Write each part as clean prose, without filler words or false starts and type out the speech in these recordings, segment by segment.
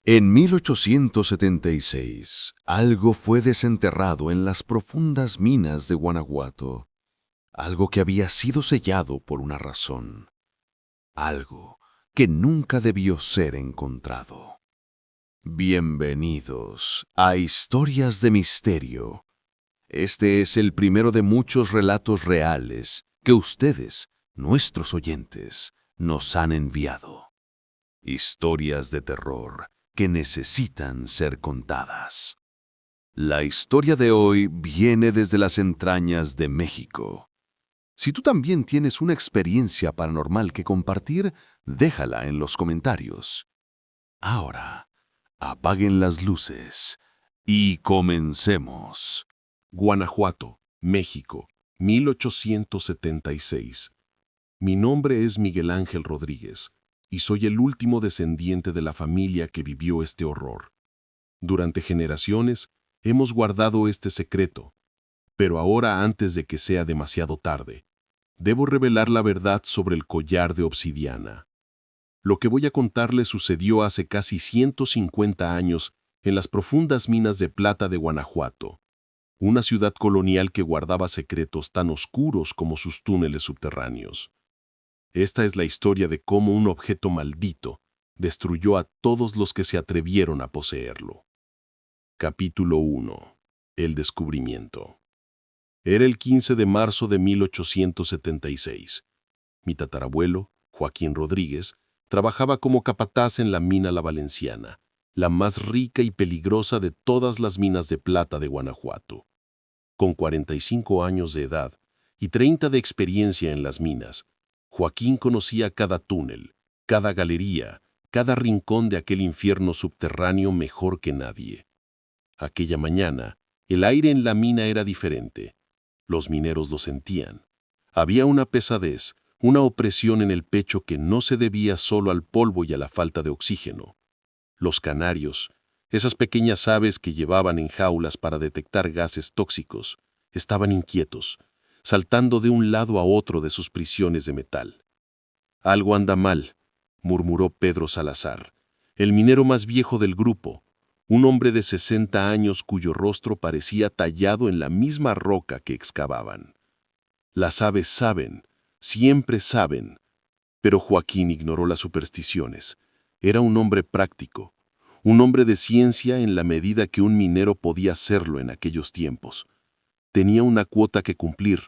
En 1876, algo fue desenterrado en las profundas minas de Guanajuato, algo que había sido sellado por una razón, algo que nunca debió ser encontrado. Bienvenidos a Historias de Misterio. Este es el primero de muchos relatos reales que ustedes, nuestros oyentes, nos han enviado. Historias de terror que necesitan ser contadas. La historia de hoy viene desde las entrañas de México. Si tú también tienes una experiencia paranormal que compartir, déjala en los comentarios. Ahora, apaguen las luces y comencemos. Guanajuato, México, 1876. Mi nombre es Miguel Ángel Rodríguez y soy el último descendiente de la familia que vivió este horror. Durante generaciones hemos guardado este secreto, pero ahora, antes de que sea demasiado tarde, debo revelar la verdad sobre el collar de obsidiana. Lo que voy a contarles sucedió hace casi 150 años en las profundas minas de plata de Guanajuato, una ciudad colonial que guardaba secretos tan oscuros como sus túneles subterráneos. Esta es la historia de cómo un objeto maldito destruyó a todos los que se atrevieron a poseerlo. Capítulo 1. El descubrimiento. Era el 15 de marzo de 1876. Mi tatarabuelo, Joaquín Rodríguez, trabajaba como capataz en la mina La Valenciana, la más rica y peligrosa de todas las minas de plata de Guanajuato. Con 45 años de edad y 30 de experiencia en las minas, Joaquín conocía cada túnel, cada galería, cada rincón de aquel infierno subterráneo mejor que nadie. Aquella mañana, el aire en la mina era diferente. Los mineros lo sentían. Había una pesadez, una opresión en el pecho que no se debía solo al polvo y a la falta de oxígeno. Los canarios, esas pequeñas aves que llevaban en jaulas para detectar gases tóxicos, estaban inquietos, saltando de un lado a otro de sus prisiones de metal. «Algo anda mal», murmuró Pedro Salazar, el minero más viejo del grupo, un hombre de 60 años cuyo rostro parecía tallado en la misma roca que excavaban. Las aves saben, siempre saben, pero Joaquín ignoró las supersticiones. Era un hombre práctico, un hombre de ciencia en la medida que un minero podía serlo en aquellos tiempos. Tenía una cuota que cumplir,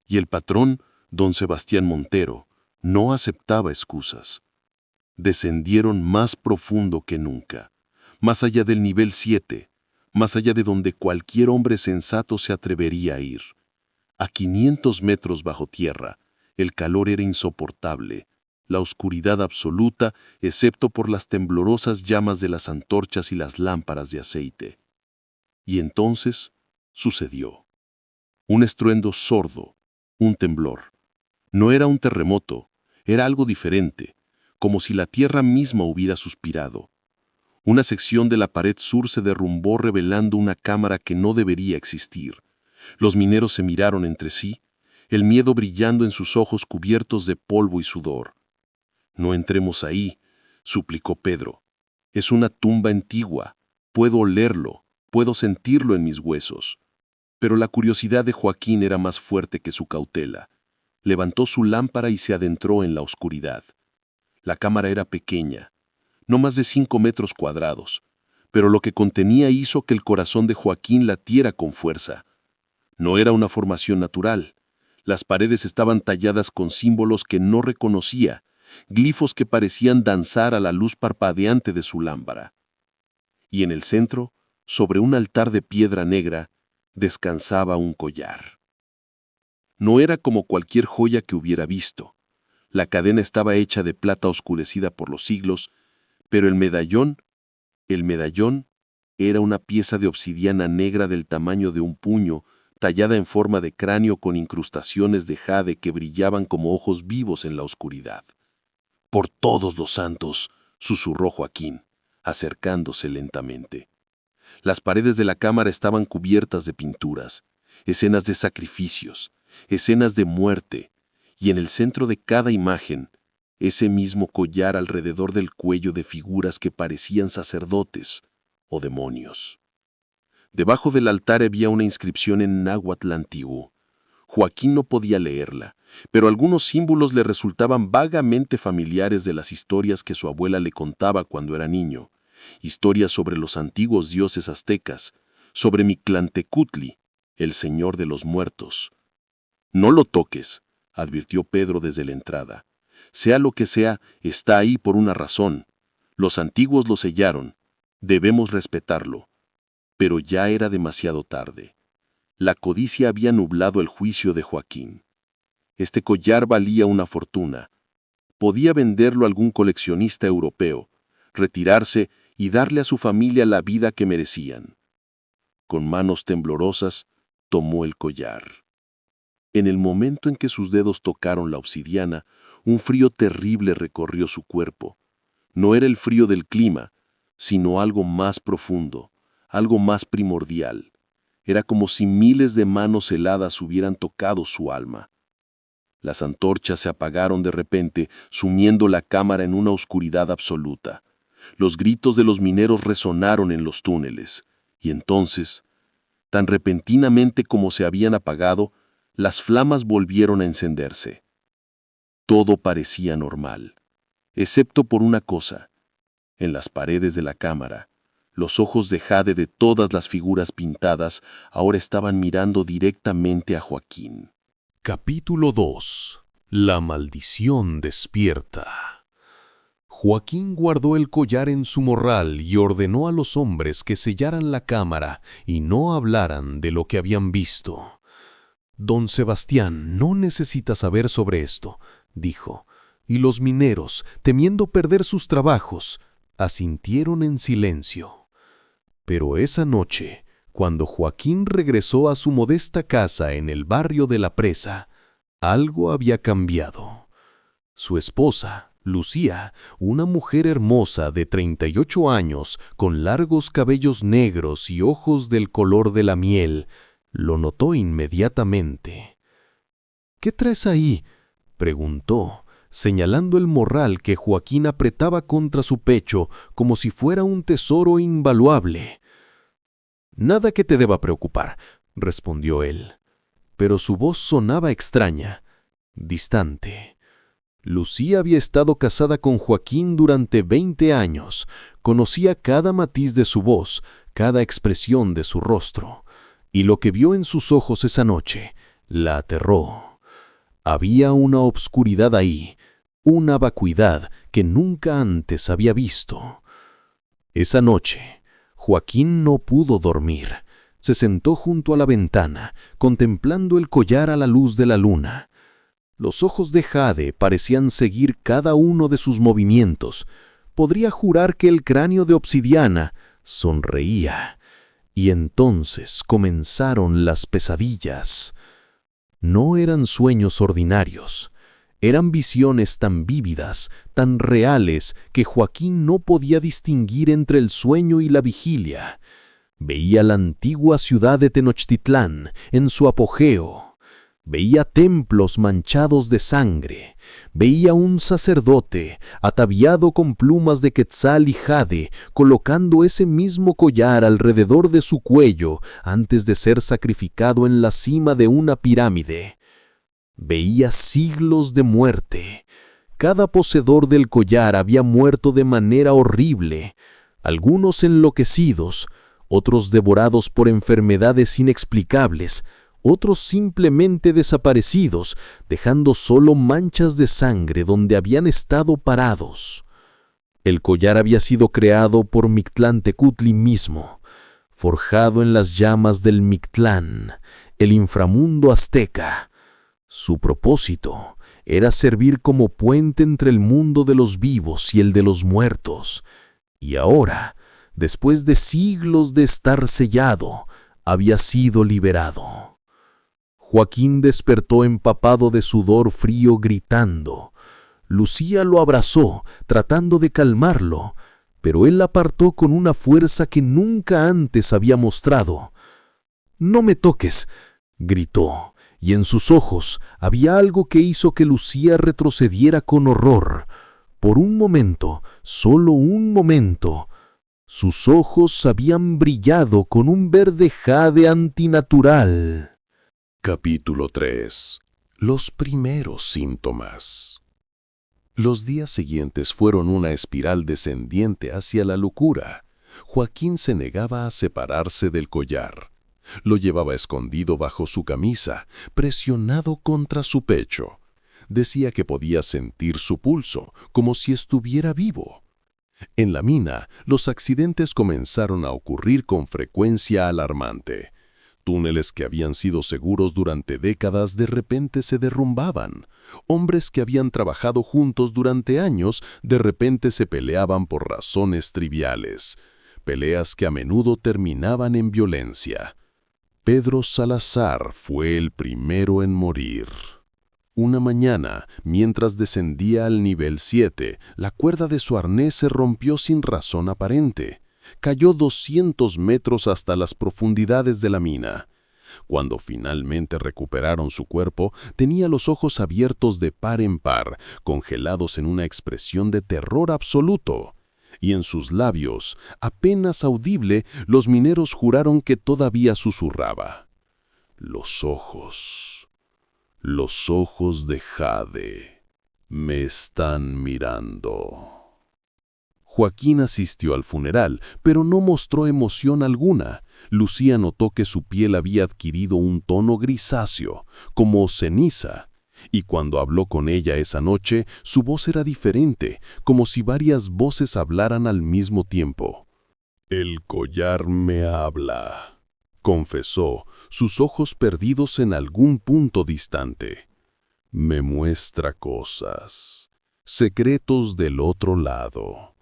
y el patrón, don Sebastián Montero, no aceptaba excusas. Descendieron más profundo que nunca, más allá del nivel 7, más allá de donde cualquier hombre sensato se atrevería a ir. A 500 metros bajo tierra, el calor era insoportable, la oscuridad absoluta, excepto por las temblorosas llamas de las antorchas y las lámparas de aceite. Y entonces sucedió. Un estruendo sordo, un temblor. No era un terremoto, era algo diferente, como si la tierra misma hubiera suspirado. Una sección de la pared sur se derrumbó revelando una cámara que no debería existir. Los mineros se miraron entre sí, el miedo brillando en sus ojos cubiertos de polvo y sudor. «No entremos ahí», suplicó Pedro. «Es una tumba antigua. Puedo olerlo, puedo sentirlo en mis huesos». Pero la curiosidad de Joaquín era más fuerte que su cautela. Levantó su lámpara y se adentró en la oscuridad. La cámara era pequeña, no más de 5 metros cuadrados, pero lo que contenía hizo que el corazón de Joaquín latiera con fuerza. No era una formación natural. Las paredes estaban talladas con símbolos que no reconocía, glifos que parecían danzar a la luz parpadeante de su lámpara. Y en el centro, sobre un altar de piedra negra, descansaba un collar. No era como cualquier joya que hubiera visto. La cadena estaba hecha de plata oscurecida por los siglos, pero el medallón era una pieza de obsidiana negra del tamaño de un puño, tallada en forma de cráneo con incrustaciones de jade que brillaban como ojos vivos en la oscuridad. «Por todos los santos», susurró Joaquín, acercándose lentamente. Las paredes de la cámara estaban cubiertas de pinturas, escenas de sacrificios, escenas de muerte, y en el centro de cada imagen, ese mismo collar alrededor del cuello de figuras que parecían sacerdotes o demonios. Debajo del altar había una inscripción en náhuatl antiguo. Joaquín no podía leerla, pero algunos símbolos le resultaban vagamente familiares de las historias que su abuela le contaba cuando era niño, historias sobre los antiguos dioses aztecas, sobre Mictlantecutli, el señor de los muertos. «No lo toques», advirtió Pedro desde la entrada. «Sea lo que sea, está ahí por una razón. Los antiguos lo sellaron. Debemos respetarlo». Pero ya era demasiado tarde. La codicia había nublado el juicio de Joaquín. Este collar valía una fortuna. Podía venderlo a algún coleccionista europeo, retirarse y darle a su familia la vida que merecían. Con manos temblorosas, tomó el collar. En el momento en que sus dedos tocaron la obsidiana, un frío terrible recorrió su cuerpo. No era el frío del clima, sino algo más profundo, algo más primordial. Era como si miles de manos heladas hubieran tocado su alma. Las antorchas se apagaron de repente, sumiendo la cámara en una oscuridad absoluta. Los gritos de los mineros resonaron en los túneles, y entonces, tan repentinamente como se habían apagado, las flamas volvieron a encenderse. Todo parecía normal, excepto por una cosa. En las paredes de la cámara, los ojos de jade de todas las figuras pintadas ahora estaban mirando directamente a Joaquín. Capítulo 2. La maldición despierta. Joaquín guardó el collar en su morral y ordenó a los hombres que sellaran la cámara y no hablaran de lo que habían visto. «Don Sebastián no necesita saber sobre esto», dijo, y los mineros, temiendo perder sus trabajos, asintieron en silencio. Pero esa noche, cuando Joaquín regresó a su modesta casa en el barrio de La Presa, algo había cambiado. Su esposa, Lucía, una mujer hermosa de 38 años, con largos cabellos negros y ojos del color de la miel, lo notó inmediatamente. «¿Qué traes ahí?», preguntó, señalando el morral que Joaquín apretaba contra su pecho como si fuera un tesoro invaluable. «Nada que te deba preocupar», respondió él, pero su voz sonaba extraña, distante. Lucía había estado casada con Joaquín durante 20 años, conocía cada matiz de su voz, cada expresión de su rostro, y lo que vio en sus ojos esa noche la aterró. Había una obscuridad ahí, una vacuidad que nunca antes había visto. Esa noche, Joaquín no pudo dormir. Se sentó junto a la ventana, contemplando el collar a la luz de la luna. Los ojos de jade parecían seguir cada uno de sus movimientos. Podría jurar que el cráneo de obsidiana sonreía. Y entonces comenzaron las pesadillas. No eran sueños ordinarios. Eran visiones tan vívidas, tan reales, que Joaquín no podía distinguir entre el sueño y la vigilia. Veía la antigua ciudad de Tenochtitlán en su apogeo. Veía templos manchados de sangre. Veía un sacerdote ataviado con plumas de quetzal y jade, colocando ese mismo collar alrededor de su cuello antes de ser sacrificado en la cima de una pirámide. Veía siglos de muerte. Cada poseedor del collar había muerto de manera horrible, algunos enloquecidos, otros devorados por enfermedades inexplicables, otros simplemente desaparecidos, dejando solo manchas de sangre donde habían estado parados. El collar había sido creado por Mictlantecutli mismo, forjado en las llamas del Mictlán, el inframundo azteca. Su propósito era servir como puente entre el mundo de los vivos y el de los muertos. Y ahora, después de siglos de estar sellado, había sido liberado. Joaquín despertó empapado de sudor frío gritando. Lucía lo abrazó, tratando de calmarlo, pero él la apartó con una fuerza que nunca antes había mostrado. «No me toques», gritó. Y en sus ojos había algo que hizo que Lucía retrocediera con horror. Por un momento, solo un momento, sus ojos habían brillado con un verde jade antinatural. Capítulo 3. Los primeros síntomas. Los días siguientes fueron una espiral descendiente hacia la locura. Joaquín se negaba a separarse del collar. Lo llevaba escondido bajo su camisa, presionado contra su pecho. Decía que podía sentir su pulso, como si estuviera vivo. En la mina, los accidentes comenzaron a ocurrir con frecuencia alarmante. Túneles que habían sido seguros durante décadas de repente se derrumbaban. Hombres que habían trabajado juntos durante años de repente se peleaban por razones triviales. Peleas que a menudo terminaban en violencia. Pedro Salazar fue el primero en morir. Una mañana, mientras descendía al nivel 7, la cuerda de su arnés se rompió sin razón aparente. Cayó 200 metros hasta las profundidades de la mina. Cuando finalmente recuperaron su cuerpo, tenía los ojos abiertos de par en par, congelados en una expresión de terror absoluto. Y en sus labios, apenas audible, los mineros juraron que todavía susurraba. Los ojos de jade me están mirando. Joaquín asistió al funeral, pero no mostró emoción alguna. Lucía notó que su piel había adquirido un tono grisáceo, como ceniza, y cuando habló con ella esa noche, su voz era diferente, como si varias voces hablaran al mismo tiempo. «El collar me habla», confesó, sus ojos perdidos en algún punto distante. «Me muestra cosas, secretos del otro lado».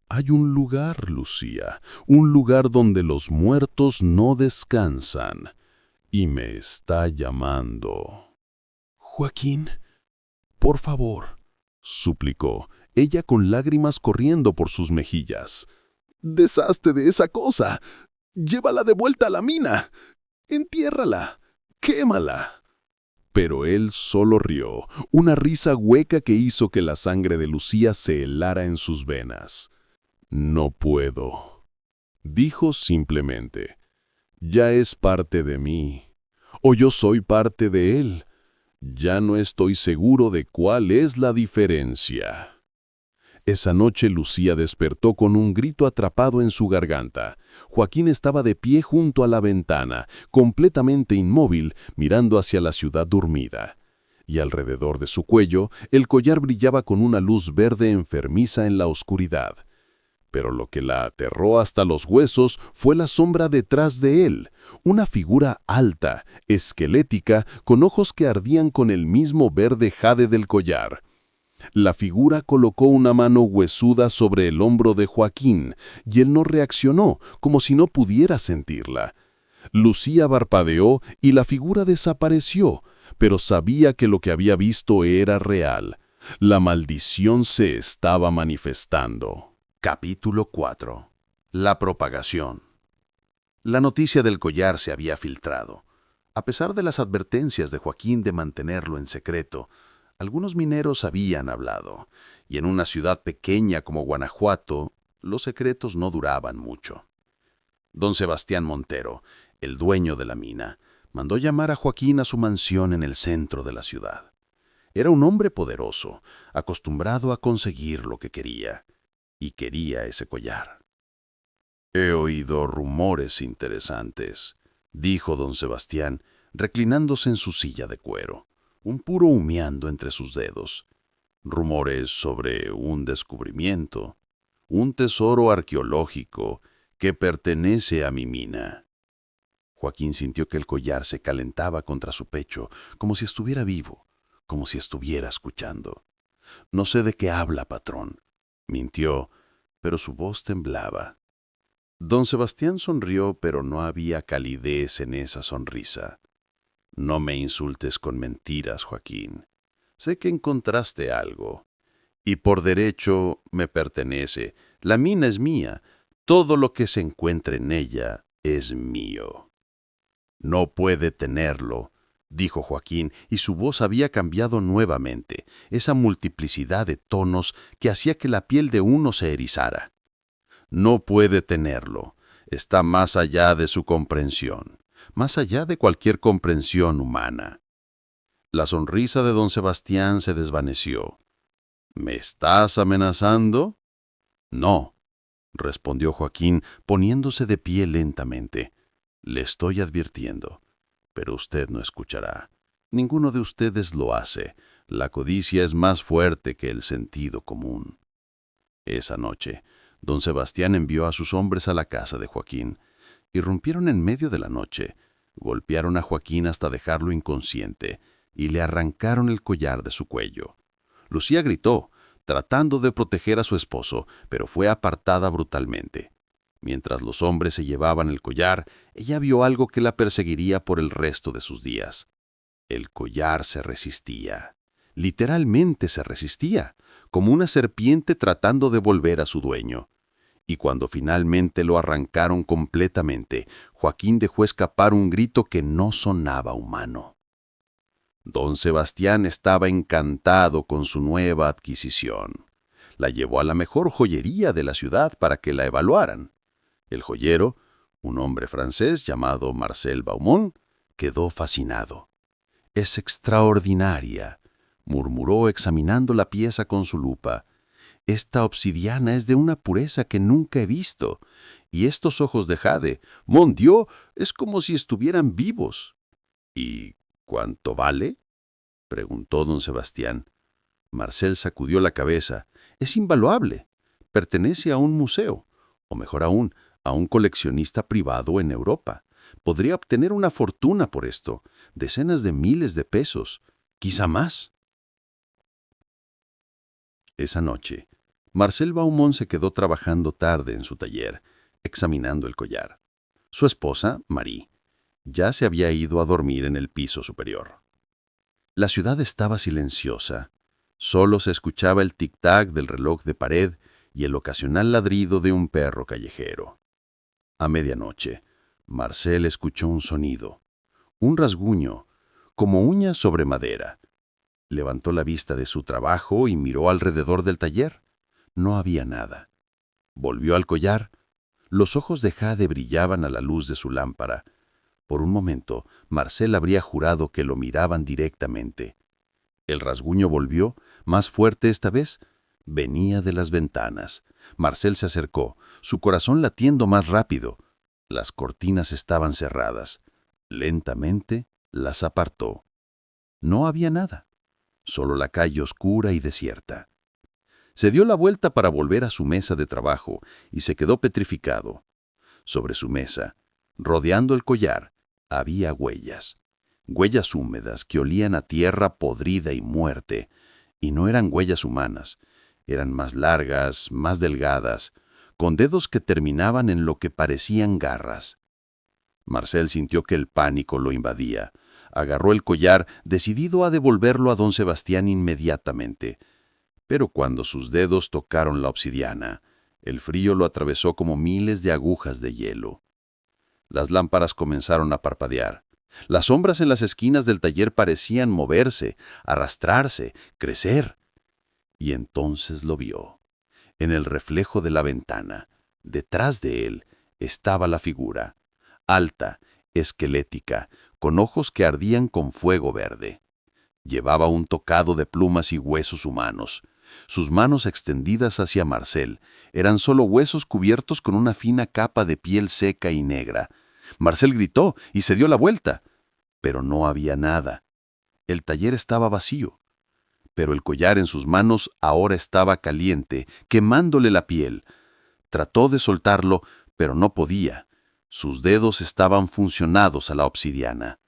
Hay un lugar, Lucía, un lugar donde los muertos no descansan, y me está llamando. «Joaquín, por favor», suplicó, ella con lágrimas corriendo por sus mejillas. «Deshazte de esa cosa. Llévala de vuelta a la mina. Entiérrala. Quémala». Pero él solo rió, una risa hueca que hizo que la sangre de Lucía se helara en sus venas. «No puedo», dijo simplemente. «Ya es parte de mí, o yo soy parte de él. Ya no estoy seguro de cuál es la diferencia». Esa noche Lucía despertó con un grito atrapado en su garganta. Joaquín estaba de pie junto a la ventana, completamente inmóvil, mirando hacia la ciudad dormida. Y alrededor de su cuello, el collar brillaba con una luz verde enfermiza en la oscuridad. Pero lo que la aterró hasta los huesos fue la sombra detrás de él, una figura alta, esquelética, con ojos que ardían con el mismo verde jade del collar. La figura colocó una mano huesuda sobre el hombro de Joaquín, y él no reaccionó, como si no pudiera sentirla. Lucía parpadeó y la figura desapareció, pero sabía que lo que había visto era real. La maldición se estaba manifestando. Capítulo 4. La propagación. La noticia del collar se había filtrado. A pesar de las advertencias de Joaquín de mantenerlo en secreto, algunos mineros habían hablado, y en una ciudad pequeña como Guanajuato, los secretos no duraban mucho. Don Sebastián Montero, el dueño de la mina, mandó llamar a Joaquín a su mansión en el centro de la ciudad. Era un hombre poderoso, acostumbrado a conseguir lo que quería, y quería ese collar. «He oído rumores interesantes», dijo don Sebastián, reclinándose en su silla de cuero, un puro humeando entre sus dedos. «Rumores sobre un descubrimiento, un tesoro arqueológico que pertenece a mi mina». Joaquín sintió que el collar se calentaba contra su pecho, como si estuviera vivo, como si estuviera escuchando. «No sé de qué habla, patrón», mintió, pero su voz temblaba. Don Sebastián sonrió, pero no había calidez en esa sonrisa. «No me insultes con mentiras, Joaquín. Sé que encontraste algo. Y por derecho me pertenece. La mina es mía. Todo lo que se encuentre en ella es mío. No puede tenerlo dijo Joaquín, y su voz había cambiado nuevamente, esa multiplicidad de tonos que hacía que la piel de uno se erizara. No puede tenerlo. Está más allá de su comprensión, más allá de cualquier comprensión humana. La sonrisa de don Sebastián se desvaneció. ¿Me estás amenazando? No, respondió Joaquín, poniéndose de pie lentamente. Le estoy advirtiendo, pero usted no escuchará. Ninguno de ustedes lo hace. La codicia es más fuerte que el sentido común. Esa noche, don Sebastián envió a sus hombres a la casa de Joaquín. Irrumpieron en medio de la noche, golpearon a Joaquín hasta dejarlo inconsciente y le arrancaron el collar de su cuello. Lucía gritó, tratando de proteger a su esposo, pero fue apartada brutalmente. Mientras los hombres se llevaban el collar, ella vio algo que la perseguiría por el resto de sus días. El collar se resistía. Literalmente se resistía, como una serpiente tratando de volver a su dueño. Y cuando finalmente lo arrancaron completamente, Joaquín dejó escapar un grito que no sonaba humano. Don Sebastián estaba encantado con su nueva adquisición. La llevó a la mejor joyería de la ciudad para que la evaluaran. El joyero, un hombre francés llamado Marcel Baumont, quedó fascinado. «Es extraordinaria», murmuró examinando la pieza con su lupa. «Esta obsidiana es de una pureza que nunca he visto. Y estos ojos de jade, ¡mon Dieu!, es como si estuvieran vivos». «¿Y cuánto vale?», preguntó don Sebastián. Marcel sacudió la cabeza. «Es invaluable. Pertenece a un museo, o mejor aún, a un coleccionista privado en Europa. Podría obtener una fortuna por esto, decenas de miles de pesos, quizá más». Esa noche, Marcel Baumont se quedó trabajando tarde en su taller, examinando el collar. Su esposa, Marie, ya se había ido a dormir en el piso superior. La ciudad estaba silenciosa. Solo se escuchaba el tic-tac del reloj de pared y el ocasional ladrido de un perro callejero. A medianoche, Marcel escuchó un sonido, un rasguño, como uñas sobre madera. Levantó la vista de su trabajo y miró alrededor del taller. No había nada. Volvió al collar. Los ojos de jade brillaban a la luz de su lámpara. Por un momento, Marcel habría jurado que lo miraban directamente. El rasguño volvió, más fuerte esta vez. Venía de las ventanas. Marcel se acercó, su corazón latiendo más rápido. Las cortinas estaban cerradas. Lentamente las apartó. No había nada, solo la calle oscura y desierta. Se dio la vuelta para volver a su mesa de trabajo y se quedó petrificado. Sobre su mesa, rodeando el collar, había huellas. Huellas húmedas que olían a tierra podrida y muerte. Y no eran huellas humanas. Eran más largas, más delgadas, con dedos que terminaban en lo que parecían garras. Marcel sintió que el pánico lo invadía. Agarró el collar, decidido a devolverlo a don Sebastián inmediatamente. Pero cuando sus dedos tocaron la obsidiana, el frío lo atravesó como miles de agujas de hielo. Las lámparas comenzaron a parpadear. Las sombras en las esquinas del taller parecían moverse, arrastrarse, crecer. Y entonces lo vio. En el reflejo de la ventana, detrás de él, estaba la figura, alta, esquelética, con ojos que ardían con fuego verde. Llevaba un tocado de plumas y huesos humanos. Sus manos extendidas hacia Marcel eran solo huesos cubiertos con una fina capa de piel seca y negra. Marcel gritó y se dio la vuelta, pero no había nada. El taller estaba vacío, pero el collar en sus manos ahora estaba caliente, quemándole la piel. Trató de soltarlo, pero no podía. Sus dedos estaban funcionados a la obsidiana.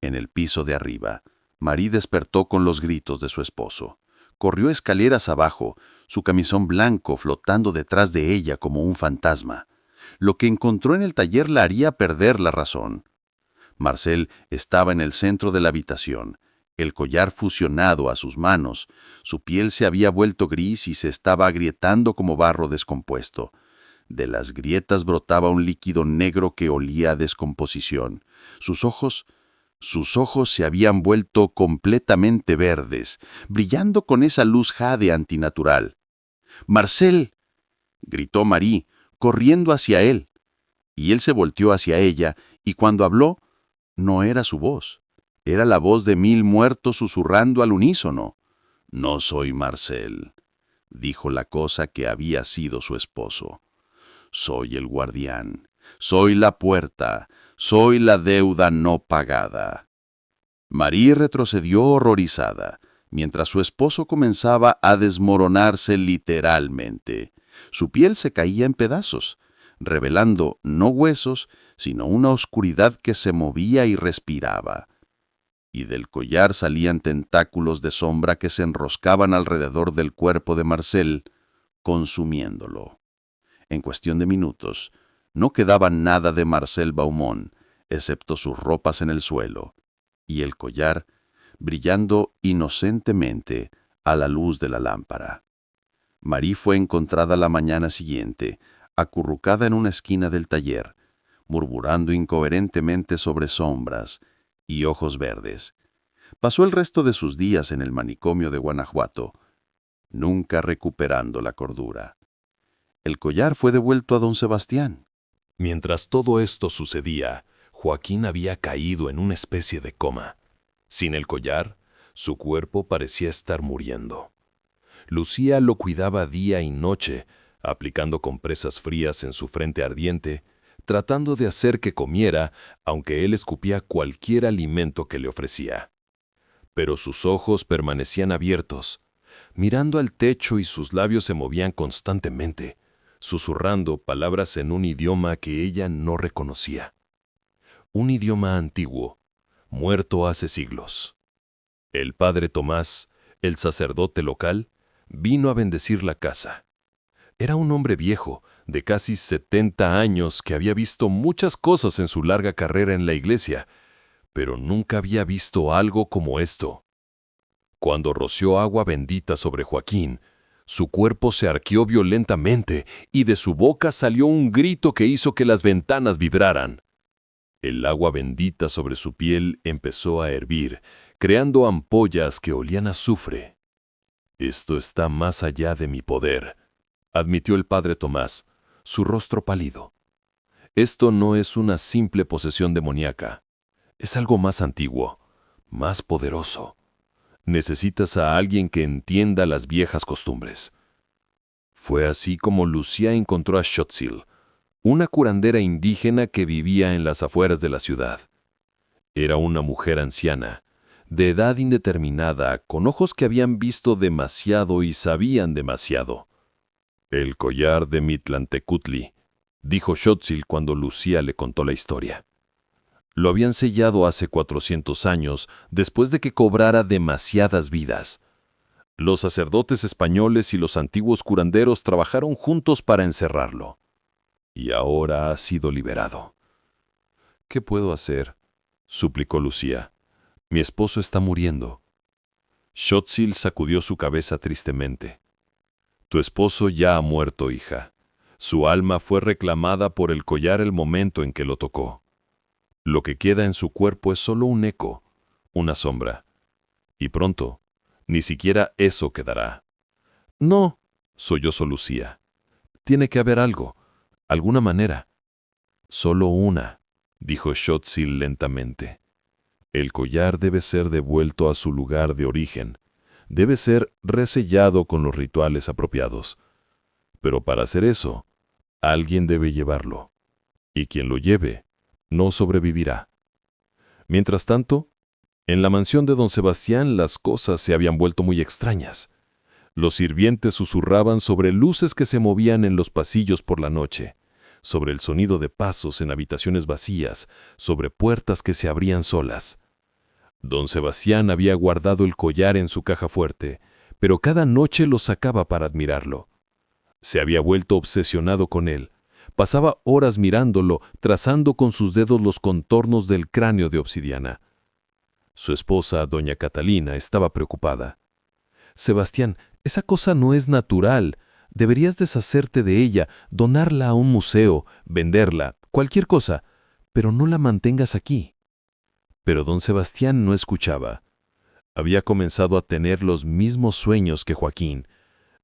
En el piso de arriba, Marie despertó con los gritos de su esposo. Corrió escaleras abajo, su camisón blanco flotando detrás de ella como un fantasma. Lo que encontró en el taller la haría perder la razón. Marcel estaba en el centro de la habitación, el collar fusionado a sus manos. Su piel se había vuelto gris y se estaba agrietando como barro descompuesto. De las grietas brotaba un líquido negro que olía a descomposición. Sus Sus ojos se habían vuelto completamente verdes, brillando con esa luz jade antinatural. «¡Marcel!», gritó Marie, corriendo hacia él. Y él se volteó hacia ella, y cuando habló, no era su voz. Era la voz de 1000 muertos susurrando al unísono. «No soy Marcel», dijo la cosa que había sido su esposo. «Soy el guardián, soy la puerta, soy la deuda no pagada». Marie retrocedió horrorizada, mientras su esposo comenzaba a desmoronarse literalmente. Su piel se caía en pedazos, revelando no huesos, sino una oscuridad que se movía y respiraba. Y del collar salían tentáculos de sombra que se enroscaban alrededor del cuerpo de Marcel, consumiéndolo. En cuestión de minutos, no quedaba nada de Marcel Baumont, excepto sus ropas en el suelo, y el collar brillando inocentemente a la luz de la lámpara. Marie fue encontrada la mañana siguiente, acurrucada en una esquina del taller, murmurando incoherentemente sobre sombras y ojos verdes. Pasó el resto de sus días en el manicomio de Guanajuato, nunca recuperando la cordura. El collar fue devuelto a don Sebastián. Mientras todo esto sucedía, Joaquín había caído en una especie de coma. Sin el collar, su cuerpo parecía estar muriendo. Lucía lo cuidaba día y noche, aplicando compresas frías en su frente ardiente, tratando de hacer que comiera, aunque él escupía cualquier alimento que le ofrecía. Pero sus ojos permanecían abiertos, mirando al techo, y sus labios se movían constantemente, susurrando palabras en un idioma que ella no reconocía. Un idioma antiguo, muerto hace siglos. El padre Tomás, el sacerdote local, vino a bendecir la casa. Era un hombre viejo, de casi 70 años, que había visto muchas cosas en su larga carrera en la iglesia, pero nunca había visto algo como esto. Cuando roció agua bendita sobre Joaquín, su cuerpo se arqueó violentamente y de su boca salió un grito que hizo que las ventanas vibraran. El agua bendita sobre su piel empezó a hervir, creando ampollas que olían a azufre. «Esto está más allá de mi poder», admitió el padre Tomás, su rostro pálido. «Esto no es una simple posesión demoníaca. Es algo más antiguo, más poderoso. Necesitas a alguien que entienda las viejas costumbres». Fue así como Lucía encontró a Schotzil, una curandera indígena que vivía en las afueras de la ciudad. Era una mujer anciana, de edad indeterminada, con ojos que habían visto demasiado y sabían demasiado. «El collar de Mitlantecutli», dijo Schotzil cuando Lucía le contó la historia. Lo habían sellado hace 400 años, después de que cobrara demasiadas vidas. Los sacerdotes españoles y los antiguos curanderos trabajaron juntos para encerrarlo. Y ahora ha sido liberado. «¿Qué puedo hacer?», suplicó Lucía. «Mi esposo está muriendo». Schotzil sacudió su cabeza tristemente. «Tu esposo ya ha muerto, hija. Su alma fue reclamada por el collar el momento en que lo tocó. Lo que queda en su cuerpo es solo un eco, una sombra. Y pronto, ni siquiera eso quedará». «No», sollozó Lucía. «Tiene que haber algo, alguna manera». «Solo una», dijo Schotzil lentamente. «El collar debe ser devuelto a su lugar de origen. Debe ser resellado con los rituales apropiados. Pero para hacer eso, alguien debe llevarlo. Y quien lo lleve no sobrevivirá». Mientras tanto, en la mansión de don Sebastián las cosas se habían vuelto muy extrañas. Los sirvientes susurraban sobre luces que se movían en los pasillos por la noche, sobre el sonido de pasos en habitaciones vacías, sobre puertas que se abrían solas. Don Sebastián había guardado el collar en su caja fuerte, pero cada noche lo sacaba para admirarlo. Se había vuelto obsesionado con él. Pasaba horas mirándolo, trazando con sus dedos los contornos del cráneo de obsidiana. Su esposa, doña Catalina, estaba preocupada. «Sebastián, esa cosa no es natural. Deberías deshacerte de ella, donarla a un museo, venderla, cualquier cosa, pero no la mantengas aquí». Pero don Sebastián no escuchaba. Había comenzado a tener los mismos sueños que Joaquín.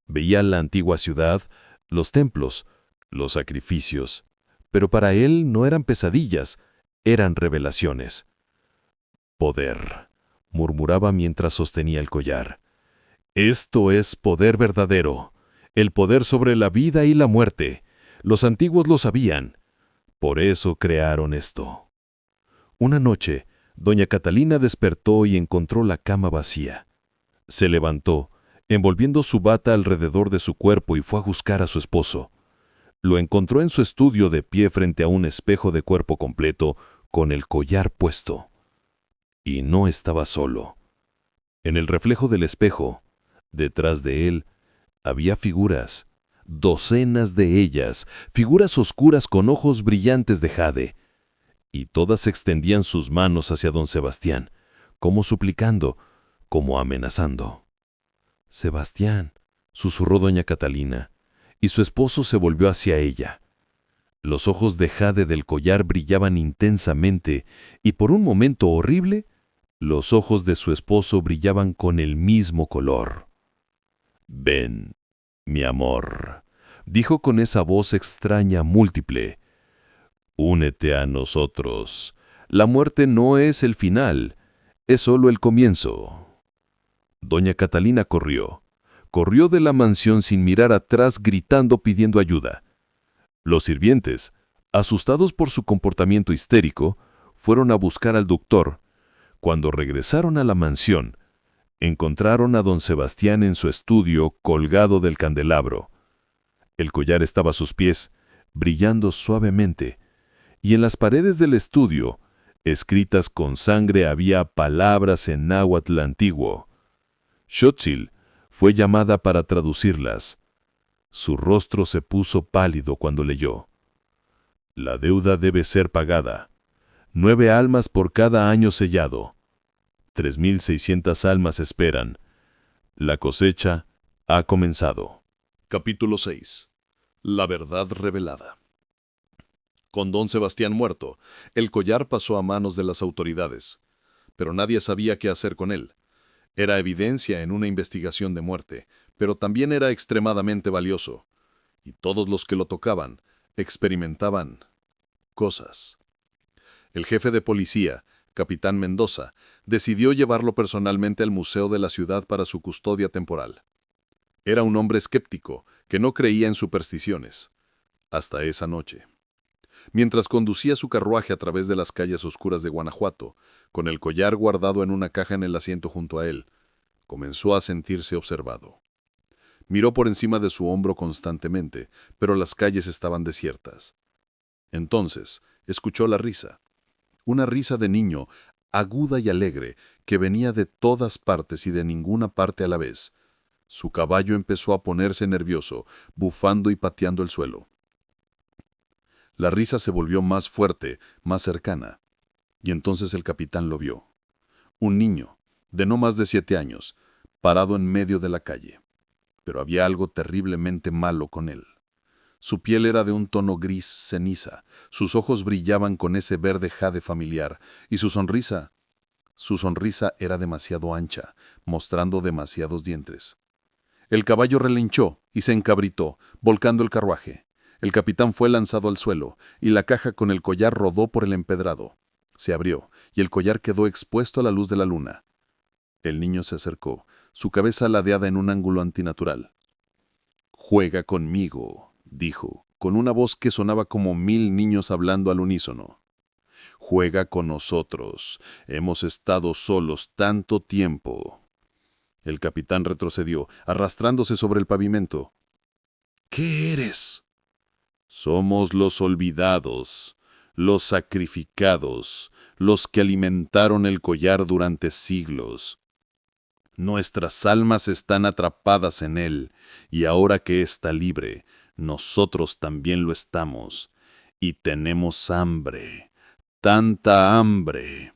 Veía la antigua ciudad, los templos, los sacrificios. Pero para él no eran pesadillas, eran revelaciones. Poder, murmuraba mientras sostenía el collar. Esto es poder verdadero, el poder sobre la vida y la muerte. Los antiguos lo sabían. Por eso crearon esto. Una noche, doña Catalina despertó y encontró la cama vacía. Se levantó, envolviendo su bata alrededor de su cuerpo y fue a buscar a su esposo. Lo encontró en su estudio de pie frente a un espejo de cuerpo completo, con el collar puesto. Y no estaba solo. En el reflejo del espejo, detrás de él, había figuras, docenas de ellas, figuras oscuras con ojos brillantes de jade, y todas extendían sus manos hacia don Sebastián, como suplicando, como amenazando. «Sebastián», susurró doña Catalina, y su esposo se volvió hacia ella. Los ojos de jade del collar brillaban intensamente, y por un momento horrible, los ojos de su esposo brillaban con el mismo color. «Ven, mi amor», dijo con esa voz extraña múltiple. «Únete a nosotros. La muerte no es el final, es solo el comienzo». Doña Catalina corrió de la mansión sin mirar atrás, gritando pidiendo ayuda. Los sirvientes, asustados por su comportamiento histérico, fueron a buscar al doctor. Cuando regresaron a la mansión, encontraron a don Sebastián en su estudio colgado del candelabro. El collar estaba a sus pies, brillando suavemente, y en las paredes del estudio, escritas con sangre, había palabras en náhuatl antiguo. Xochitl fue llamada para traducirlas. Su rostro se puso pálido cuando leyó. «La deuda debe ser pagada. 9 almas por cada año sellado. 3.600 almas esperan. La cosecha ha comenzado». Capítulo 6. La verdad revelada. Con don Sebastián muerto, el collar pasó a manos de las autoridades, pero nadie sabía qué hacer con él. Era evidencia en una investigación de muerte, pero también era extremadamente valioso, y todos los que lo tocaban experimentaban cosas. El jefe de policía, capitán Mendoza, decidió llevarlo personalmente al museo de la ciudad para su custodia temporal. Era un hombre escéptico que no creía en supersticiones, hasta esa noche. Mientras conducía su carruaje a través de las calles oscuras de Guanajuato, con el collar guardado en una caja en el asiento junto a él, comenzó a sentirse observado. Miró por encima de su hombro constantemente, pero las calles estaban desiertas. Entonces, escuchó la risa. Una risa de niño, aguda y alegre, que venía de todas partes y de ninguna parte a la vez. Su caballo empezó a ponerse nervioso, bufando y pateando el suelo. La risa se volvió más fuerte, más cercana, y entonces el capitán lo vio. Un niño, de no más de 7 años, parado en medio de la calle. Pero había algo terriblemente malo con él. Su piel era de un tono gris ceniza, sus ojos brillaban con ese verde jade familiar, y su sonrisa era demasiado ancha, mostrando demasiados dientes. El caballo relinchó y se encabritó, volcando el carruaje. El capitán fue lanzado al suelo, y la caja con el collar rodó por el empedrado. Se abrió, y el collar quedó expuesto a la luz de la luna. El niño se acercó, su cabeza ladeada en un ángulo antinatural. «Juega conmigo», dijo, con una voz que sonaba como 1000 niños hablando al unísono. «Juega con nosotros. Hemos estado solos tanto tiempo». El capitán retrocedió, arrastrándose sobre el pavimento. «¿Qué eres?» «Somos los olvidados, los sacrificados, los que alimentaron el collar durante siglos. Nuestras almas están atrapadas en él, y ahora que está libre, nosotros también lo estamos, y tenemos hambre, tanta hambre».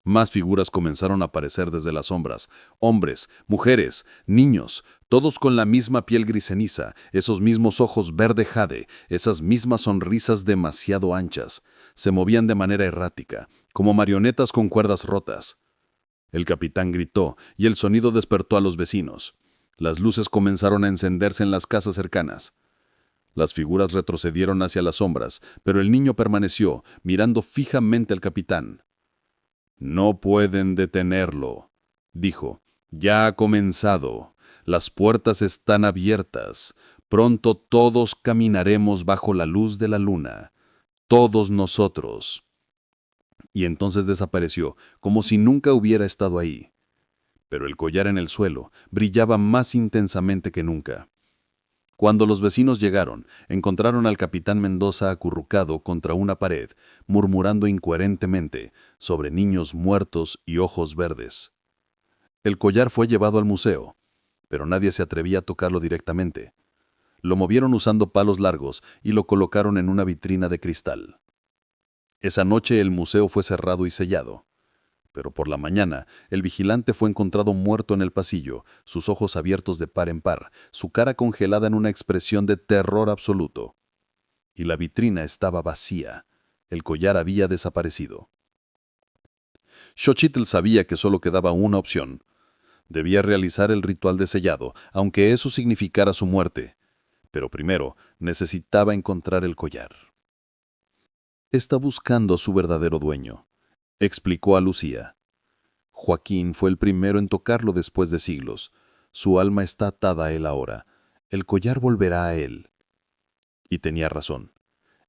Más figuras comenzaron a aparecer desde las sombras. Hombres, mujeres, niños, todos con la misma piel gris ceniza, esos mismos ojos verde jade, esas mismas sonrisas demasiado anchas. Se movían de manera errática, como marionetas con cuerdas rotas. El capitán gritó, y el sonido despertó a los vecinos. Las luces comenzaron a encenderse en las casas cercanas. Las figuras retrocedieron hacia las sombras, pero el niño permaneció, mirando fijamente al capitán. «No pueden detenerlo», dijo. «Ya ha comenzado. Las puertas están abiertas. Pronto todos caminaremos bajo la luz de la luna. Todos nosotros». Y entonces desapareció, como si nunca hubiera estado ahí. Pero el collar en el suelo brillaba más intensamente que nunca. Cuando los vecinos llegaron, encontraron al capitán Mendoza acurrucado contra una pared, murmurando incoherentemente sobre niños muertos y ojos verdes. El collar fue llevado al museo, pero nadie se atrevía a tocarlo directamente. Lo movieron usando palos largos y lo colocaron en una vitrina de cristal. Esa noche el museo fue cerrado y sellado. Pero por la mañana, el vigilante fue encontrado muerto en el pasillo, sus ojos abiertos de par en par, su cara congelada en una expresión de terror absoluto. Y la vitrina estaba vacía. El collar había desaparecido. Xochitl sabía que solo quedaba una opción. Debía realizar el ritual de sellado, aunque eso significara su muerte. Pero primero necesitaba encontrar el collar. «Está buscando a su verdadero dueño», explicó a Lucía. «Joaquín fue el primero en tocarlo después de siglos. Su alma está atada a él ahora. El collar volverá a él». Y tenía razón.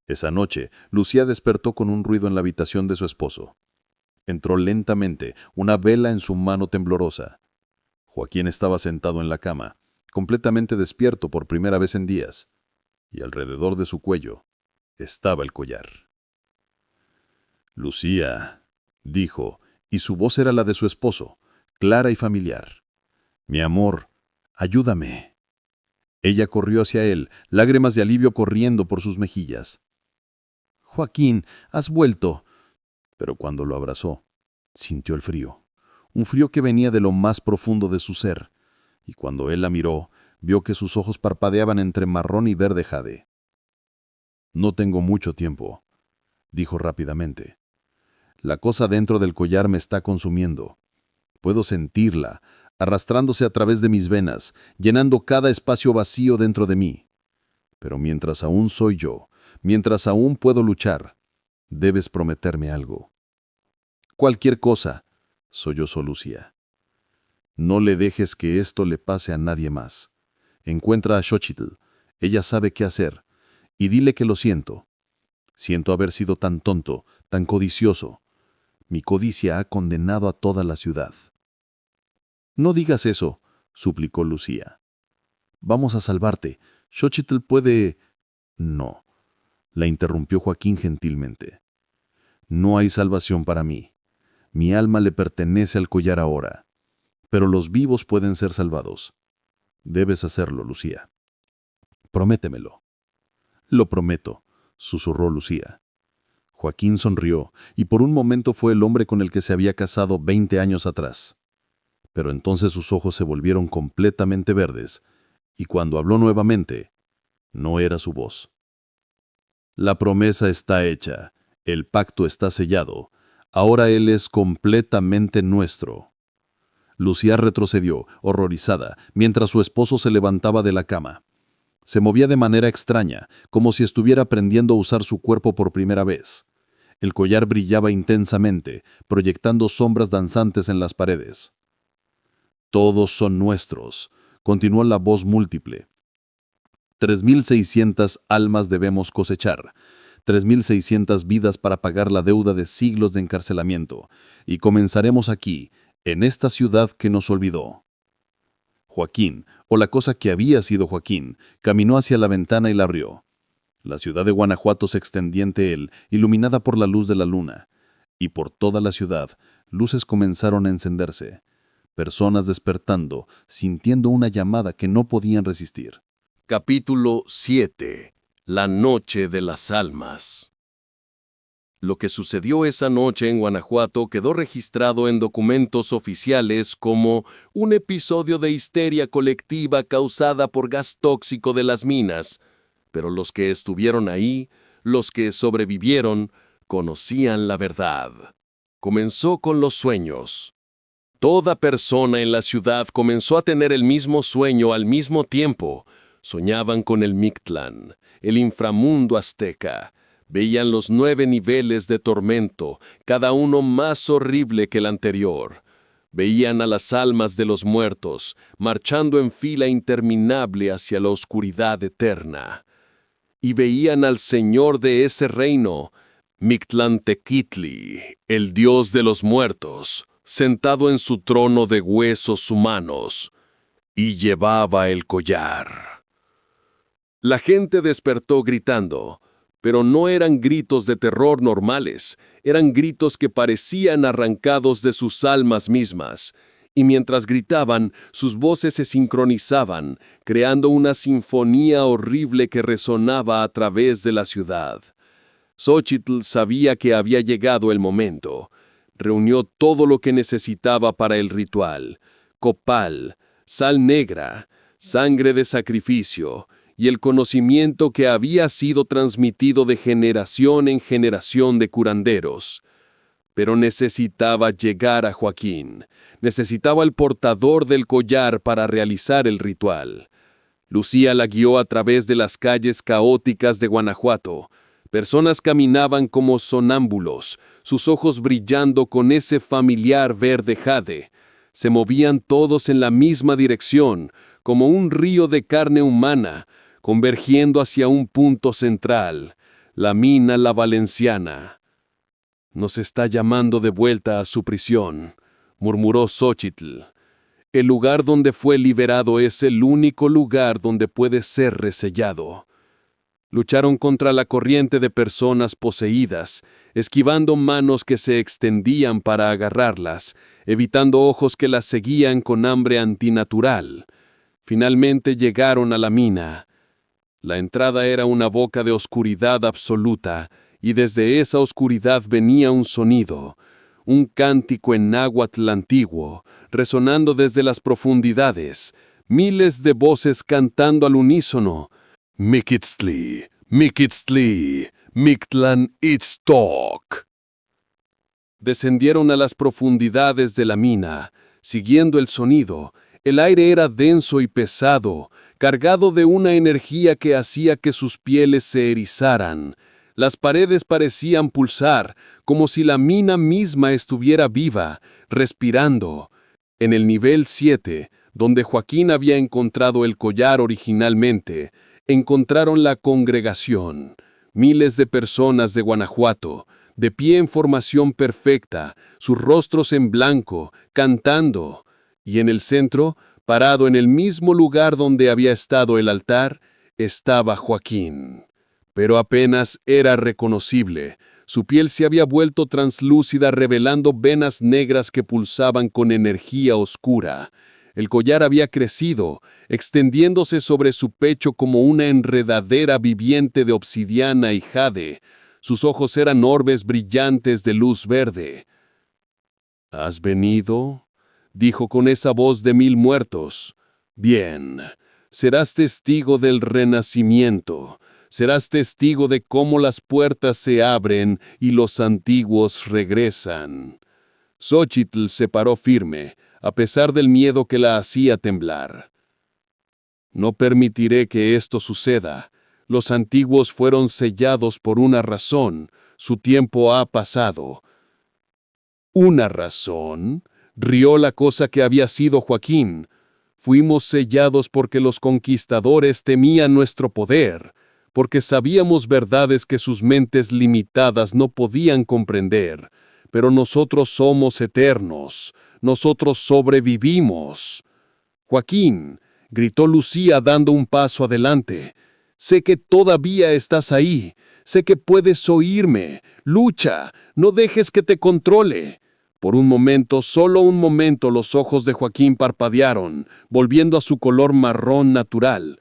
Esa noche, Lucía despertó con un ruido en la habitación de su esposo. Entró lentamente, una vela en su mano temblorosa. Joaquín estaba sentado en la cama, completamente despierto por primera vez en días, y alrededor de su cuello estaba el collar. «Lucía», dijo, y su voz era la de su esposo, clara y familiar. «Mi amor, ayúdame». Ella corrió hacia él, lágrimas de alivio corriendo por sus mejillas. «Joaquín, has vuelto». Pero cuando lo abrazó, sintió el frío, un frío que venía de lo más profundo de su ser, y cuando él la miró, vio que sus ojos parpadeaban entre marrón y verde jade. «No tengo mucho tiempo», dijo rápidamente. «La cosa dentro del collar me está consumiendo. Puedo sentirla, arrastrándose a través de mis venas, llenando cada espacio vacío dentro de mí. Pero mientras aún soy yo, mientras aún puedo luchar, debes prometerme algo». «Cualquier cosa», sollozó Lucía. «No le dejes que esto le pase a nadie más. Encuentra a Xochitl, ella sabe qué hacer, y dile que lo siento. Siento haber sido tan tonto, tan codicioso. Mi codicia ha condenado a toda la ciudad». «No digas eso», suplicó Lucía. «Vamos a salvarte. Xochitl puede...» «No», la interrumpió Joaquín gentilmente. «No hay salvación para mí. Mi alma le pertenece al collar ahora. Pero los vivos pueden ser salvados. Debes hacerlo, Lucía. Prométemelo». «Lo prometo», susurró Lucía. Joaquín sonrió, y por un momento fue el hombre con el que se había casado 20 años atrás. Pero entonces sus ojos se volvieron completamente verdes, y cuando habló nuevamente, no era su voz. «La promesa está hecha, el pacto está sellado, ahora él es completamente nuestro». Lucía retrocedió, horrorizada, mientras su esposo se levantaba de la cama. Se movía de manera extraña, como si estuviera aprendiendo a usar su cuerpo por primera vez. El collar brillaba intensamente, proyectando sombras danzantes en las paredes. «Todos son nuestros», continuó la voz múltiple. 3.600 almas debemos cosechar, 3.600 vidas para pagar la deuda de siglos de encarcelamiento, y comenzaremos aquí, en esta ciudad que nos olvidó». Joaquín, o la cosa que había sido Joaquín, caminó hacia la ventana y la abrió. La ciudad de Guanajuato se extendía ante él, iluminada por la luz de la luna, y por toda la ciudad, luces comenzaron a encenderse. Personas despertando, sintiendo una llamada que no podían resistir. Capítulo 7. La noche de las almas. Lo que sucedió esa noche en Guanajuato quedó registrado en documentos oficiales como un episodio de histeria colectiva causada por gas tóxico de las minas, pero los que estuvieron ahí, los que sobrevivieron, conocían la verdad. Comenzó con los sueños. Toda persona en la ciudad comenzó a tener el mismo sueño al mismo tiempo. Soñaban con el Mictlán, el inframundo azteca. Veían los 9 niveles de tormento, cada uno más horrible que el anterior. Veían a las almas de los muertos, marchando en fila interminable hacia la oscuridad eterna. Y veían al señor de ese reino, Mictlantecuhtli, el dios de los muertos, sentado en su trono de huesos humanos, y llevaba el collar. La gente despertó gritando, pero no eran gritos de terror normales, eran gritos que parecían arrancados de sus almas mismas, y mientras gritaban, sus voces se sincronizaban, creando una sinfonía horrible que resonaba a través de la ciudad. Xóchitl sabía que había llegado el momento. Reunió todo lo que necesitaba para el ritual: copal, sal negra, sangre de sacrificio, y el conocimiento que había sido transmitido de generación en generación de curanderos. Pero necesitaba llegar a Joaquín, necesitaba el portador del collar para realizar el ritual. Lucía la guió a través de las calles caóticas de Guanajuato. Personas caminaban como sonámbulos, sus ojos brillando con ese familiar verde jade. Se movían todos en la misma dirección, como un río de carne humana, convergiendo hacia un punto central, la mina La Valenciana. «Nos está llamando de vuelta a su prisión», murmuró Xóchitl. «El lugar donde fue liberado es el único lugar donde puede ser resellado». Lucharon contra la corriente de personas poseídas, esquivando manos que se extendían para agarrarlas, evitando ojos que las seguían con hambre antinatural. Finalmente llegaron a la mina. La entrada era una boca de oscuridad absoluta, y desde esa oscuridad venía un sonido, un cántico en náhuatl antiguo, resonando desde las profundidades, miles de voces cantando al unísono: «Miquitztli, Miquitztli, Mictlán Itztoc». Descendieron a las profundidades de la mina, siguiendo el sonido. El aire era denso y pesado, cargado de una energía que hacía que sus pieles se erizaran. Las paredes parecían pulsar, como si la mina misma estuviera viva, respirando. En el nivel 7, donde Joaquín había encontrado el collar originalmente, encontraron la congregación, miles de personas de Guanajuato, de pie en formación perfecta, sus rostros en blanco, cantando, y en el centro, parado en el mismo lugar donde había estado el altar, estaba Joaquín. Pero apenas era reconocible. Su piel se había vuelto translúcida, revelando venas negras que pulsaban con energía oscura. El collar había crecido, extendiéndose sobre su pecho como una enredadera viviente de obsidiana y jade. Sus ojos eran orbes brillantes de luz verde. «¿Has venido?», dijo con esa voz de 1000 muertos. «Bien, serás testigo del renacimiento. Serás testigo de cómo las puertas se abren y los antiguos regresan». Xóchitl se paró firme, a pesar del miedo que la hacía temblar. «No permitiré que esto suceda. Los antiguos fueron sellados por una razón. Su tiempo ha pasado». «¿Una razón?», rió la cosa que había sido Joaquín. «Fuimos sellados porque los conquistadores temían nuestro poder, porque sabíamos verdades que sus mentes limitadas no podían comprender. Pero nosotros somos eternos, nosotros sobrevivimos». «Joaquín», gritó Lucía dando un paso adelante, «sé que todavía estás ahí, sé que puedes oírme. Lucha, no dejes que te controle». Por un momento, solo un momento, los ojos de Joaquín parpadearon, volviendo a su color marrón natural.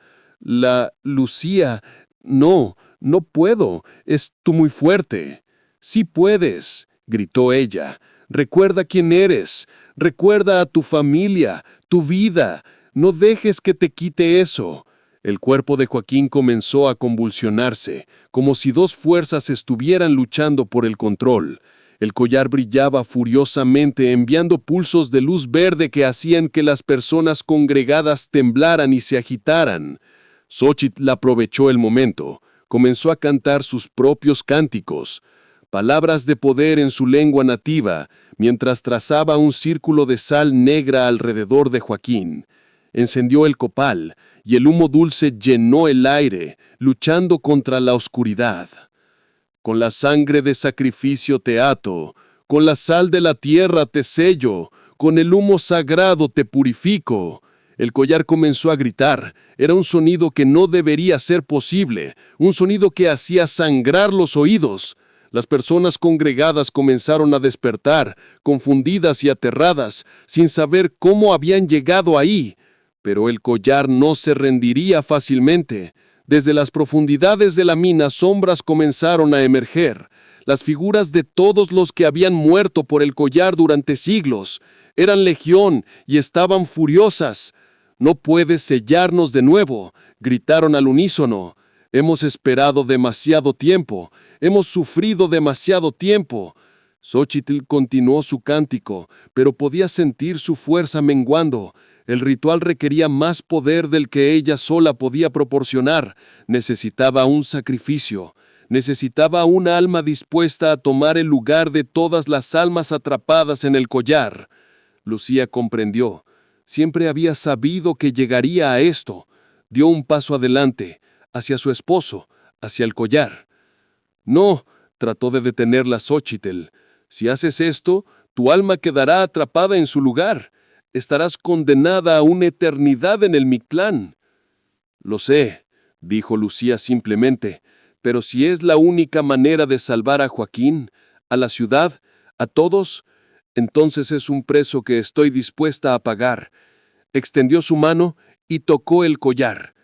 «Lucía, no puedo, es tú muy fuerte». Sí puedes, gritó ella. Recuerda quién eres. Recuerda a tu familia, tu vida. No dejes que te quite eso. El cuerpo de Joaquín comenzó a convulsionarse, como si dos fuerzas estuvieran luchando por el control. El collar brillaba furiosamente, enviando pulsos de luz verde que hacían que las personas congregadas temblaran y se agitaran. Xóchitl aprovechó el momento. Comenzó a cantar sus propios cánticos, palabras de poder en su lengua nativa, mientras trazaba un círculo de sal negra alrededor de Joaquín. Encendió el copal, y el humo dulce llenó el aire, luchando contra la oscuridad. Con la sangre de sacrificio te ato, con la sal de la tierra te sello, con el humo sagrado te purifico. El collar comenzó a gritar. Era un sonido que no debería ser posible, un sonido que hacía sangrar los oídos. Las personas congregadas comenzaron a despertar, confundidas y aterradas, sin saber cómo habían llegado ahí. Pero el collar no se rendiría fácilmente. Desde las profundidades de la mina sombras comenzaron a emerger, las figuras de todos los que habían muerto por el collar durante siglos. Eran legión y estaban furiosas. «No puedes sellarnos de nuevo», gritaron al unísono. «Hemos esperado demasiado tiempo, hemos sufrido demasiado tiempo». Xóchitl continuó su cántico, pero podía sentir su fuerza menguando. El ritual requería más poder del que ella sola podía proporcionar. Necesitaba un sacrificio. Necesitaba una alma dispuesta a tomar el lugar de todas las almas atrapadas en el collar. Lucía comprendió. Siempre había sabido que llegaría a esto. Dio un paso adelante, hacia su esposo, hacia el collar. «No», trató de detenerla Xóchitl. «Si haces esto, tu alma quedará atrapada en su lugar. Estarás condenada a una eternidad en el Mictlán». «Lo sé», dijo Lucía simplemente, «pero si es la única manera de salvar a Joaquín, a la ciudad, a todos, entonces es un precio que estoy dispuesta a pagar». Extendió su mano y tocó el collar.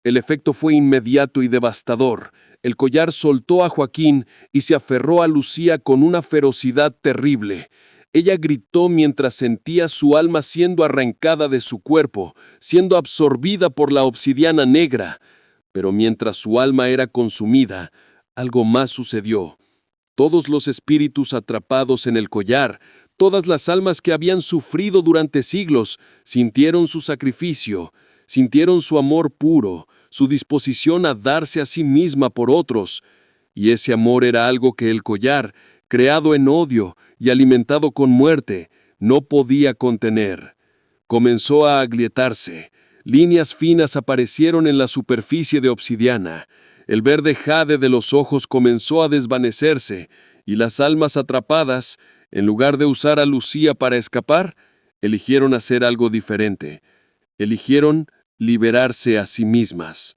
El efecto fue inmediato y devastador. El collar soltó a Joaquín y se aferró a Lucía con una ferocidad terrible. Ella gritó mientras sentía su alma siendo arrancada de su cuerpo, siendo absorbida por la obsidiana negra. Pero mientras su alma era consumida, algo más sucedió. Todos los espíritus atrapados en el collar, todas las almas que habían sufrido durante siglos, sintieron su sacrificio, sintieron su amor puro, su disposición a darse a sí misma por otros. Y ese amor era algo que el collar, creado en odio y alimentado con muerte, no podía contener. Comenzó a agrietarse. Líneas finas aparecieron en la superficie de obsidiana. El verde jade de los ojos comenzó a desvanecerse, y las almas atrapadas, en lugar de usar a Lucía para escapar, eligieron hacer algo diferente. Eligieron liberarse a sí mismas.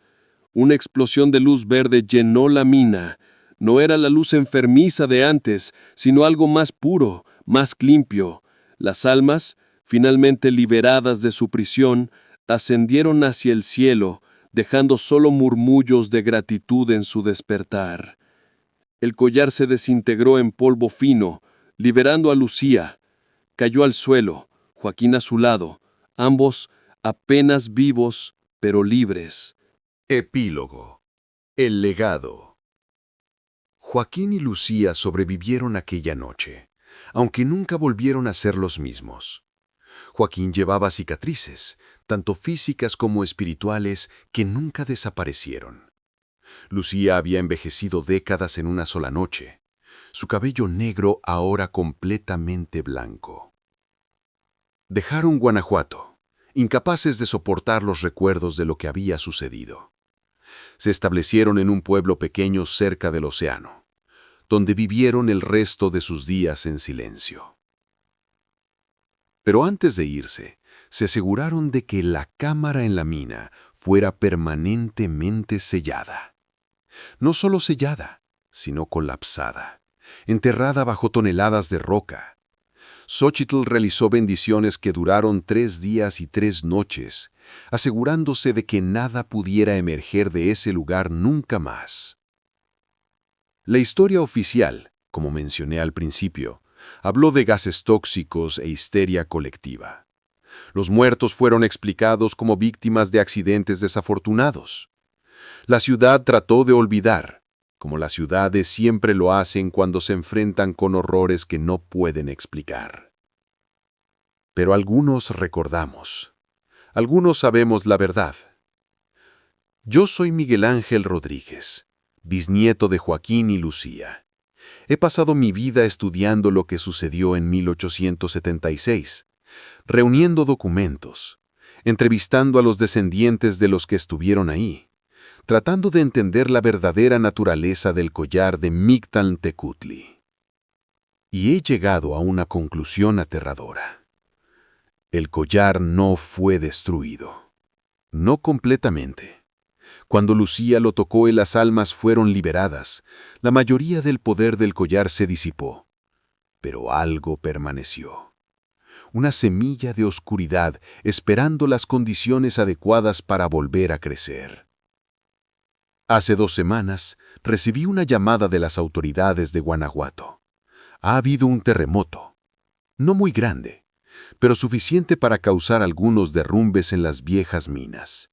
Una explosión de luz verde llenó la mina. No era la luz enfermiza de antes, sino algo más puro, más limpio. Las almas, finalmente liberadas de su prisión, ascendieron hacia el cielo, dejando solo murmullos de gratitud en su despertar. El collar se desintegró en polvo fino, liberando a Lucía. Cayó al suelo, Joaquín a su lado, ambos apenas vivos, pero libres. Epílogo. El legado. Joaquín y Lucía sobrevivieron aquella noche, aunque nunca volvieron a ser los mismos. Joaquín llevaba cicatrices, tanto físicas como espirituales, que nunca desaparecieron. Lucía había envejecido décadas en una sola noche, su cabello negro ahora completamente blanco. Dejaron Guanajuato, incapaces de soportar los recuerdos de lo que había sucedido. Se establecieron en un pueblo pequeño cerca del océano, donde vivieron el resto de sus días en silencio. Pero antes de irse, se aseguraron de que la cámara en la mina fuera permanentemente sellada. No solo sellada, sino colapsada, enterrada bajo toneladas de roca. Xóchitl realizó bendiciones que duraron 3 días y 3 noches, asegurándose de que nada pudiera emerger de ese lugar nunca más. La historia oficial Como mencioné al principio, habló de gases tóxicos e histeria colectiva. Los muertos fueron explicados como víctimas de accidentes desafortunados. La ciudad trató de olvidar, como las ciudades siempre lo hacen cuando se enfrentan con horrores que no pueden explicar. Pero algunos recordamos. Algunos sabemos la verdad. Yo soy Miguel Ángel Rodríguez, bisnieto de Joaquín y Lucía. He pasado mi vida estudiando lo que sucedió en 1876, reuniendo documentos, entrevistando a los descendientes de los que estuvieron ahí, tratando de entender la verdadera naturaleza del collar de Mictlantecutli. Y he llegado a una conclusión aterradora. El collar no fue destruido. No completamente. Cuando Lucía lo tocó y las almas fueron liberadas, la mayoría del poder del collar se disipó. Pero algo permaneció. Una semilla de oscuridad esperando las condiciones adecuadas para volver a crecer. Hace 2 semanas recibí una llamada de las autoridades de Guanajuato. Ha habido un terremoto. No muy grande, pero suficiente para causar algunos derrumbes en las viejas minas.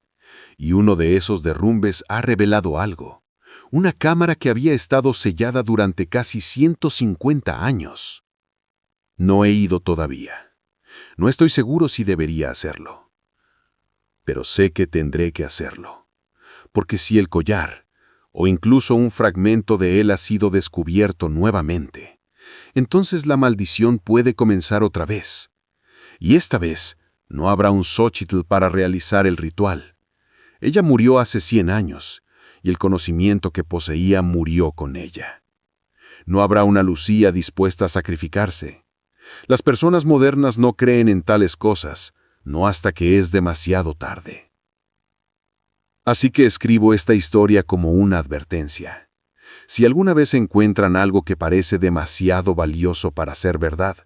Y uno de esos derrumbes ha revelado algo. Una cámara que había estado sellada durante casi 150 años. No he ido todavía. No estoy seguro si debería hacerlo. Pero sé que tendré que hacerlo. Porque si el collar, o incluso un fragmento de él ha sido descubierto nuevamente, entonces la maldición puede comenzar otra vez. Y esta vez no habrá un Xochitl para realizar el ritual. Ella murió hace 100 años, y el conocimiento que poseía murió con ella. No habrá una Lucía dispuesta a sacrificarse. Las personas modernas no creen en tales cosas, no hasta que es demasiado tarde. Así que escribo esta historia como una advertencia. Si alguna vez encuentran algo que parece demasiado valioso para ser verdad,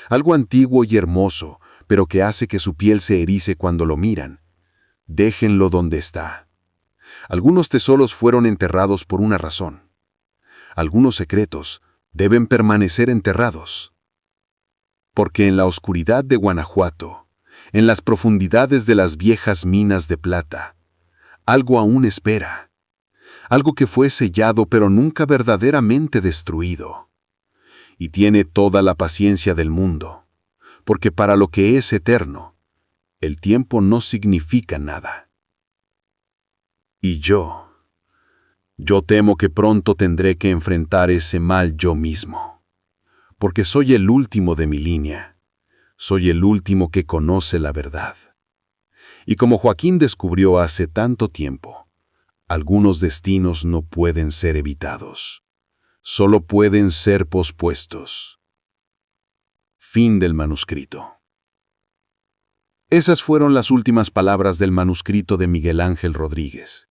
algo antiguo y hermoso, pero que hace que su piel se erice cuando lo miran, déjenlo donde está. Algunos tesoros fueron enterrados por una razón. Algunos secretos deben permanecer enterrados. Porque en la oscuridad de Guanajuato, en las profundidades de las viejas minas de plata, algo aún espera. Algo que fue sellado pero nunca verdaderamente destruido. Y tiene toda la paciencia del mundo, porque para lo que es eterno, el tiempo no significa nada. Y yo temo que pronto tendré que enfrentar ese mal yo mismo, porque soy el último de mi línea, soy el último que conoce la verdad. Y como Joaquín descubrió hace tanto tiempo, algunos destinos no pueden ser evitados, solo pueden ser pospuestos. Fin del manuscrito. Esas fueron las últimas palabras del manuscrito de Miguel Ángel Rodríguez.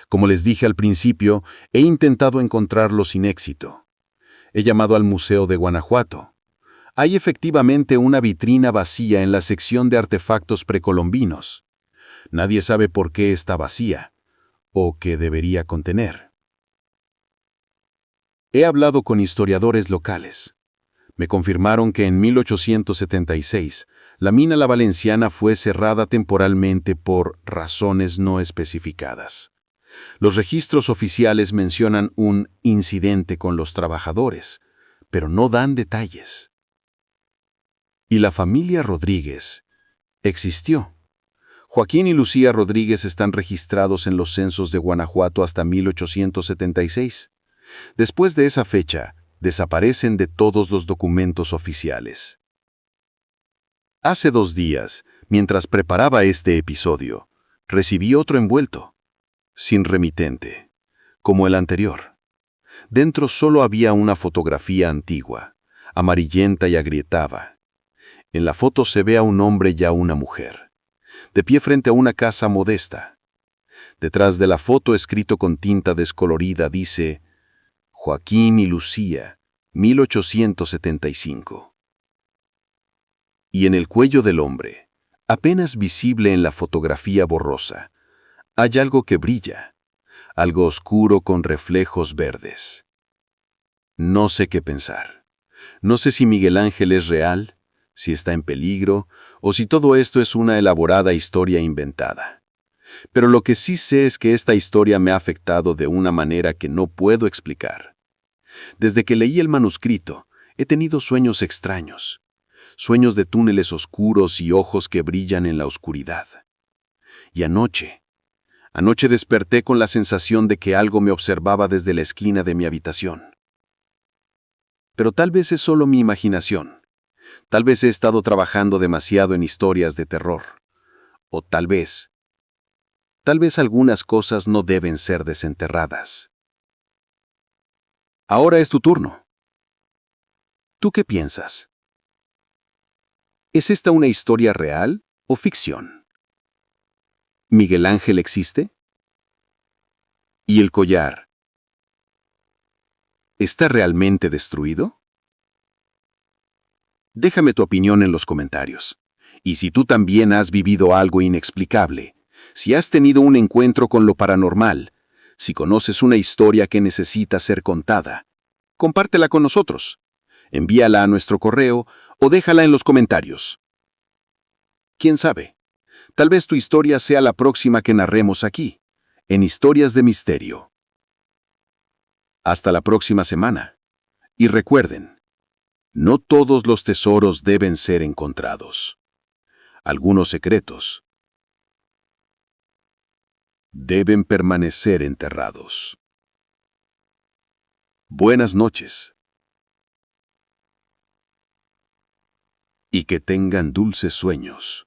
Como les dije al principio, he intentado encontrarlo sin éxito. He llamado al Museo de Guanajuato. Hay efectivamente una vitrina vacía en la sección de artefactos precolombinos. Nadie sabe por qué está vacía, o qué debería contener. He hablado con historiadores locales. Me confirmaron que en 1876 la mina La Valenciana fue cerrada temporalmente por razones no especificadas. Los registros oficiales mencionan un incidente con los trabajadores, pero no dan detalles. Y la familia Rodríguez existió. Joaquín y Lucía Rodríguez están registrados en los censos de Guanajuato hasta 1876. Después de esa fecha, desaparecen de todos los documentos oficiales. Hace 2 días, mientras preparaba este episodio, recibí otro envuelto, sin remitente, como el anterior. Dentro solo había una fotografía antigua, amarillenta y agrietada. En la foto se ve a un hombre y a una mujer, de pie frente a una casa modesta. Detrás de la foto, escrito con tinta descolorida, dice Joaquín y Lucía, 1875. Y en el cuello del hombre, apenas visible en la fotografía borrosa, hay algo que brilla, algo oscuro con reflejos verdes. No sé qué pensar. No sé si Miguel Ángel es real, si está en peligro, o si todo esto es una elaborada historia inventada. Pero lo que sí sé es que esta historia me ha afectado de una manera que no puedo explicar. Desde que leí el manuscrito, he tenido sueños extraños. Sueños de túneles oscuros y ojos que brillan en la oscuridad. Y anoche desperté con la sensación de que algo me observaba desde la esquina de mi habitación. Pero tal vez es solo mi imaginación. Tal vez he estado trabajando demasiado en historias de terror. O tal vez algunas cosas no deben ser desenterradas. Ahora es tu turno. ¿Tú qué piensas? ¿Es esta una historia real o ficción? ¿Miguel Ángel existe? ¿Y el collar? ¿Está realmente destruido? Déjame tu opinión en los comentarios. Y si tú también has vivido algo inexplicable, si has tenido un encuentro con lo paranormal, si conoces una historia que necesita ser contada, compártela con nosotros. Envíala a nuestro correo o déjala en los comentarios. ¿Quién sabe? Tal vez tu historia sea la próxima que narremos aquí, en Historias de Misterio. Hasta la próxima semana. Y recuerden, no todos los tesoros deben ser encontrados. Algunos secretos deben permanecer enterrados. Buenas noches. Y que tengan dulces sueños.